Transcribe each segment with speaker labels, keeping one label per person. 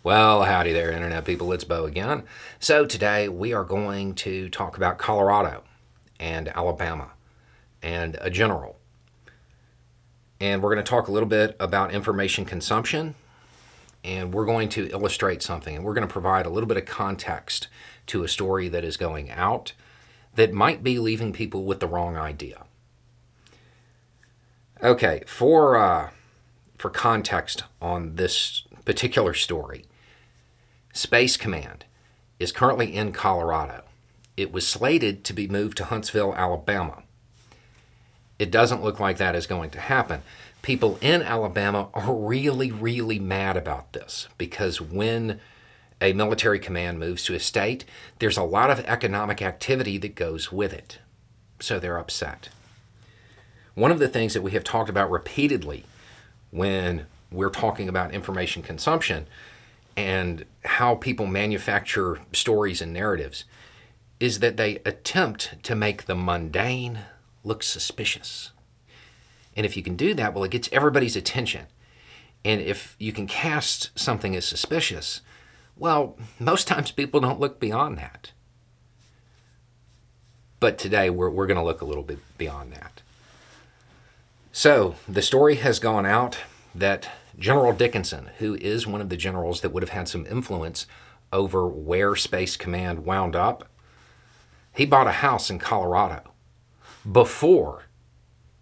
Speaker 1: Well, howdy there, Internet people. It's Bo again. So, today we are going to talk about Colorado and Alabama and a general. And we're going to talk a little bit about information consumption, and we're going to illustrate something, and we're going to provide a little bit of context to a story that is going out that might be leaving people with the wrong idea. Okay, for context on this particular story, Space Command is currently in Colorado. It was slated to be moved to Huntsville, Alabama. It doesn't look like that is going to happen. People in Alabama are really, really mad about this because when a military command moves to a state, there's a lot of economic activity that goes with it. So they're upset. One of the things that we have talked about repeatedly when we're talking about information consumption and how people manufacture stories and narratives is that they attempt to make the mundane look suspicious. And if you can do that, well, it gets everybody's attention. And if you can cast something as suspicious, well, most times people don't look beyond that. But today we're going to look a little bit beyond that. So the story has gone out that General Dickinson, who is one of the generals that would have had some influence over where Space Command wound up, he bought a house in Colorado before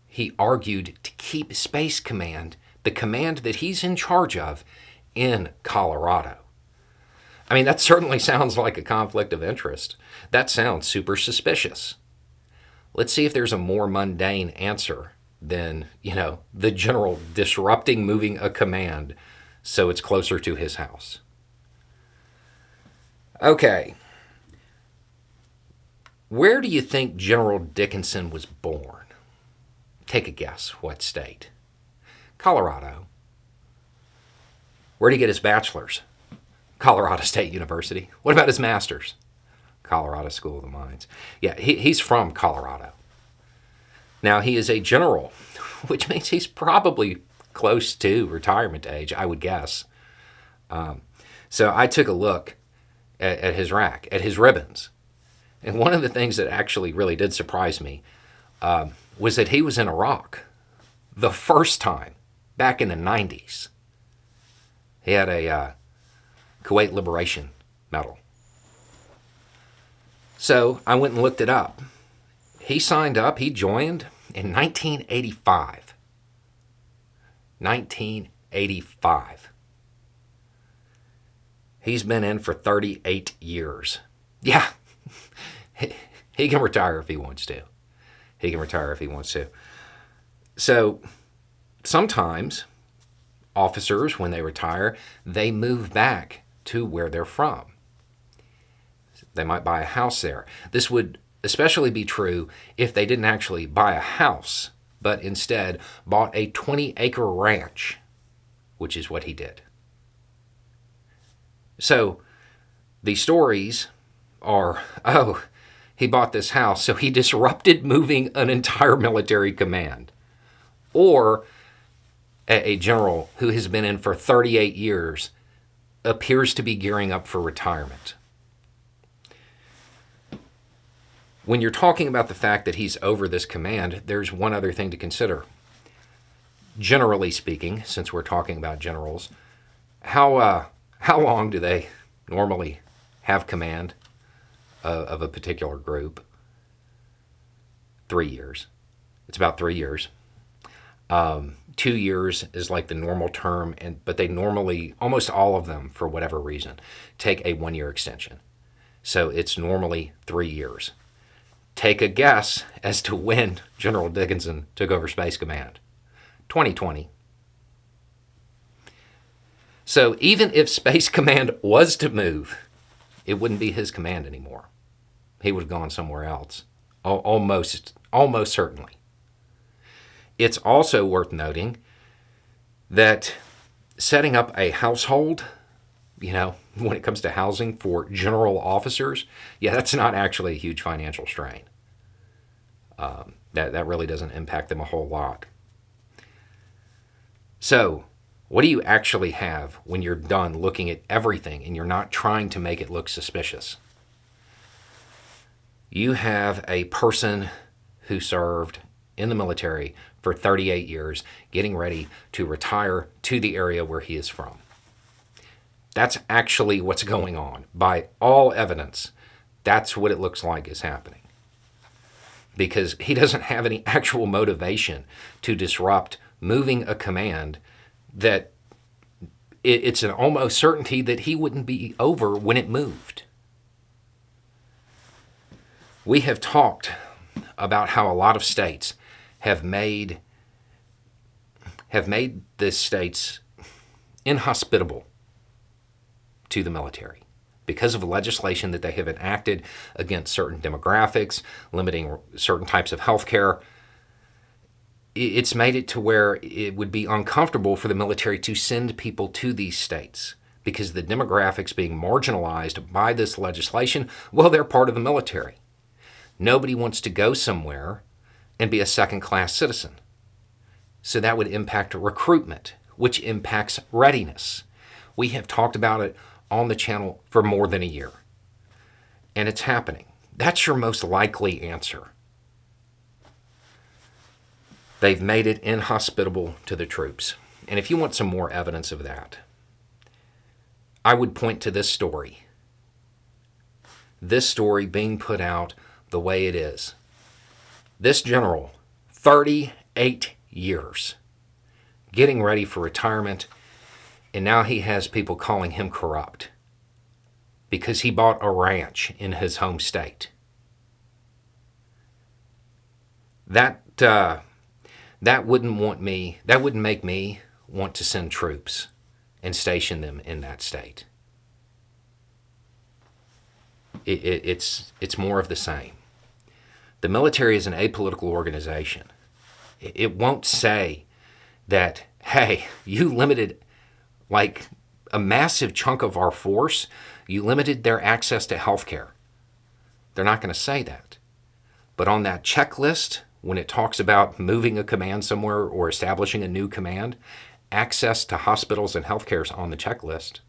Speaker 1: he argued to keep Space Command, the command that he's in charge of, in Colorado. I mean, that certainly sounds like a conflict of interest. That sounds super suspicious. Let's see if there's a more mundane answer than, the general disrupting moving a command so it's closer to his house. Okay. Where do you think General Dickinson was born? Take a guess. What state? Colorado. Where did he get his bachelor's? Colorado State University. What about his master's? Colorado School of the Mines. Yeah, he's from Colorado. Now, he is a general, which means he's probably close to retirement age, I would guess. So I took a look at his rack, at his ribbons. And one of the things that actually really did surprise me was that he was in Iraq the first time, back in the 90s. He had a Kuwait Liberation Medal. So I went and looked it up. He signed up, he joined in 1985. 1985. He's been in for 38 years. Yeah, he can retire if he wants to. He can retire if he wants to. So sometimes officers, when they retire, they move back to where they're from. They might buy a house there. This would especially be true if they didn't actually buy a house, but instead bought a 20-acre ranch, which is what he did. So the stories are, he bought this house, so he disrupted moving an entire military command. Or a general who has been in for 38 years appears to be gearing up for retirement. When you're talking about the fact that he's over this command, there's one other thing to consider. Generally speaking, since we're talking about generals, how long do they normally have command of a particular group? 3 years. It's about 3 years. 2 years is like the normal term, but they normally, almost all of them, for whatever reason, take a 1-year extension. So it's normally 3 years. Take a guess as to when General Dickinson took over Space Command. 2020. So even if Space Command was to move, it wouldn't be his command anymore. He would have gone somewhere else. Almost certainly. It's also worth noting that setting up a household, when it comes to housing for general officers, that's not actually a huge financial strain. That really doesn't impact them a whole lot. So What do you actually have when you're done looking at everything and you're not trying to make it look suspicious? You have a person who served in the military for 38 years getting ready to retire to the area where he is from. That's actually what's going on. By all evidence, that's what it looks like is happening. Because he doesn't have any actual motivation to disrupt moving a command that it's an almost certainty that he wouldn't be over when it moved. We have talked about how a lot of states have made the states inhospitable to the military because of legislation that they have enacted against certain demographics, limiting certain types of health care. It's made it to where it would be uncomfortable for the military to send people to these states because the demographics being marginalized by this legislation, well, they're part of the military. Nobody wants to go somewhere and be a second-class citizen. So that would impact recruitment, which impacts readiness. We have talked about it on the channel for more than a year. And it's happening. That's your most likely answer. They've made it inhospitable to the troops. And if you want some more evidence of that, I would point to this story. This story being put out the way it is. This general, 38 years, getting ready for retirement, and now he has people calling him corrupt because he bought a ranch in his home state. That wouldn't make me want to send troops and station them in that state. It's more of the same. The military is an apolitical organization. It won't say that, hey, you limited like a massive chunk of our force, you limited their access to health care. They're not going to say that. But on that checklist, when it talks about moving a command somewhere or establishing a new command, access to hospitals and healthcare is on the checklist.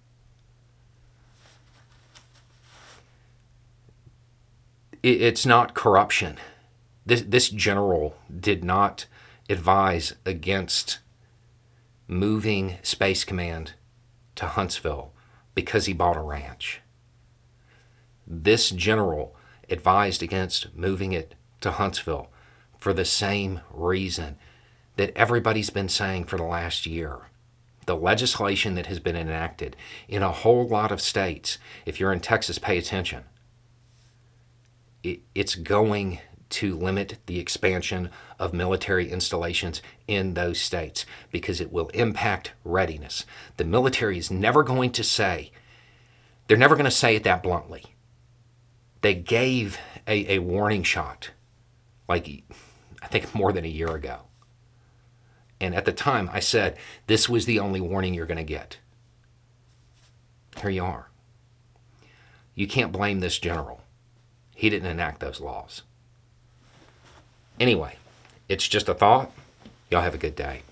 Speaker 1: It's not corruption. This general did not advise against moving Space Command to Huntsville because he bought a ranch. This general advised against moving it to Huntsville for the same reason that everybody's been saying for the last year. The legislation that has been enacted in a whole lot of states, if you're in Texas, pay attention. It's going to limit the expansion of military installations in those states because it will impact readiness. The military is never going to say, they're never going to say it that bluntly. They gave a warning shot, like I think more than a year ago. And at the time I said, this was the only warning you're going to get. Here you are. You can't blame this general. He didn't enact those laws. Anyway, it's just a thought. Y'all have a good day.